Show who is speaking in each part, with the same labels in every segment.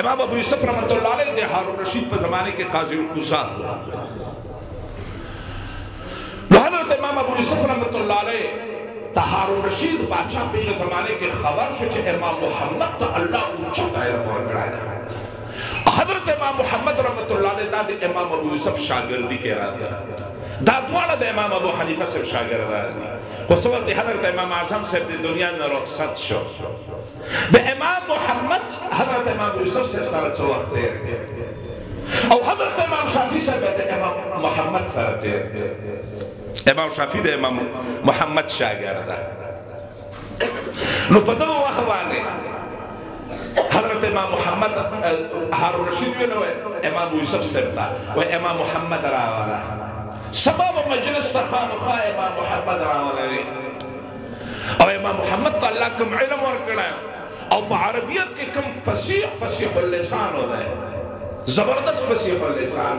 Speaker 1: امام ابو یوسف رحمۃ اللہ علیہ دے ہارون رشید پر زمانے کے قاضی القضات حضرت امام ابو یوسف رحمۃ اللہ علیہ تا ہارون رشید بادشاہ پہ زمانے کے خبر سے امام محمد تا اللہ اونچا دائرہ ورکڑا ہے. حضرت امام محمد رحمۃ اللہ علیہ دا امام ابو یوسف شاگردی کے رہا تھا. دا دوارا دا امام ابو حنیفہ سے شاگردان دی. خصوصا حضرت امام اعظم سے دنیا میں رخصت شو. بے امام محمد حضرت امام ابو یوسف سے سارت سو وقت تیر او حضرت امام شافی سے بیتے امام محمد سارت تیر. امام شافی دے امام محمد شاگردہ نو پدو وخوانے حضرت امام محمد ہارون رشید امام ابو یوسف سے بتا و امام محمد راوانا سبب مجلس تخان خواہ امام محمد راوانا اور امام محمد تو اللہ کم علم ورکڑا ہے اور پا عربیت کے کم فصیح اللسان ہوتا ہے زبردست فصیح اللسان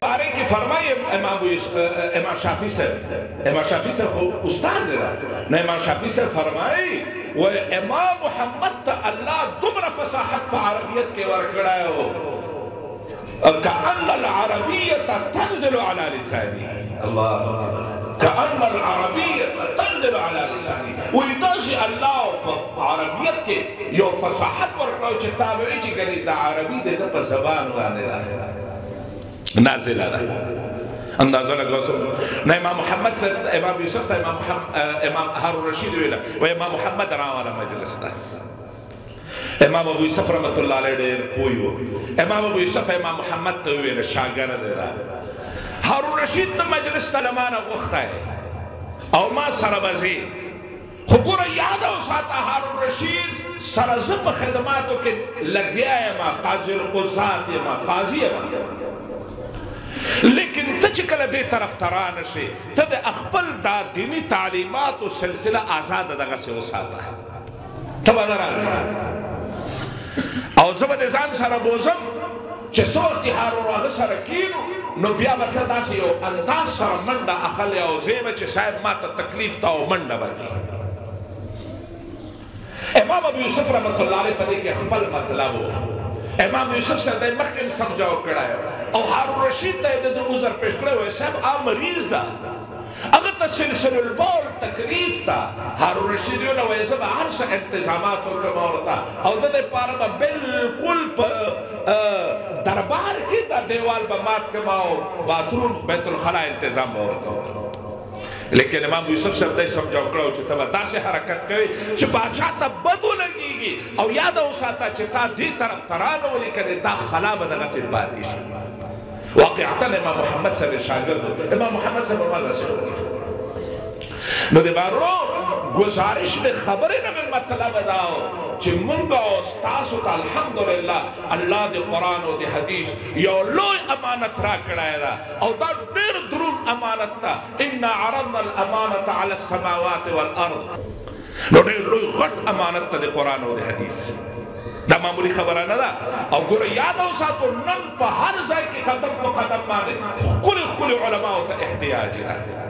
Speaker 1: بارے کی فرمائی امام شافی سے استاد دے رہا نا امام شافی سے فرمائی و امام محمد تا اللہ دمرا فصاحت پا عربیت کے ورکڑا ہے کأن العربیت تنزل على لسانی اللہ كأن العربية تنزل على لساني ويداشي الله عربيت کے یو فصاحت ورکڑا چھے تابعی چھے گلی دا عربی دے دا پا زبان وانے رہا نازل آ رہا اندازہ لگا نا امام محمد سے امام یوسف تا امام ہارون رشید ویلا و امام محمد راوانا مجلس تا امام ابو یوسف رحمت اللہ علیہ دیر پوئی ہو امام ابو یوسف امام محمد تا ویلا شاگر دے رہا ہارون رشید تا مجلس تا لمانا وقتا ہے او ما سربزی خبور یاد ہو ساتا ہارون رشید سرزب خدماتو کے لگیا ہے ما قاضی القضات ہے ما قاضی ہے ما لیکن تچکل دے طرف تران سے تد اخبل دا دینی تعلیمات و سلسلہ آزاد دغا سے وساتا ہے تب ادھر آگا او زبد ازان سر بوزم چه سوقتی هارون آغا سر کینو نو بیا بتا سی او انداز سر منڈا اخلی او زیمه چه صاحب ما تا تکلیف تا او منڈا برکی امام ابو یوسف رحمت اللہ علیہ پدے کے اخبل مطلب ہو امام یوسف سے دے مخیم سمجھاو کڑا ہے اور ہارون رشید تا دے عذر پیش کرے ہوئے صاحب آ مریض دا اگر تا سلسل البول تکلیف تا ہارون رشید یو نوے سب ہر سا انتظامات کمورتا اور دے پارا بالکل دربار کی تا دیوال بمات کماؤ باترون بیت الخلا انتظام بورتا لیکن امام یوسف سے دے سمجھاو کڑا ہو چھتا با دا سے حرکت کرے چھ باچا تا بدو لگی گی او یاد ہو ساتا چھ تا دی طرف ترانو لیکن دا خلا بدغا سے باتی شا واقعاً امام محمد سے شاگرد امام محمد سے بمالا سے نو دے بارو گزارش میں خبریں نمیں مطلب داؤ چھ منگا استاسو تا الحمدللہ اللہ دے قرآن و دے حدیث یو لوی امانت را کڑائے دا او دا دیر درون امانت تا اِنَّا عَرَضْنَا الْأَمَانَةَ عَلَى السَّمَاوَاتِ وَالْأَرْضِ نو دے لوی غٹ امانت تا دے قرآن و دے حدیث دا معمولی خبرہ نہ دا او گورا یاد ہو ساتو نن پا ہر زائے کی قدم پا قدم مانے کل علماء تا احتیاج رہا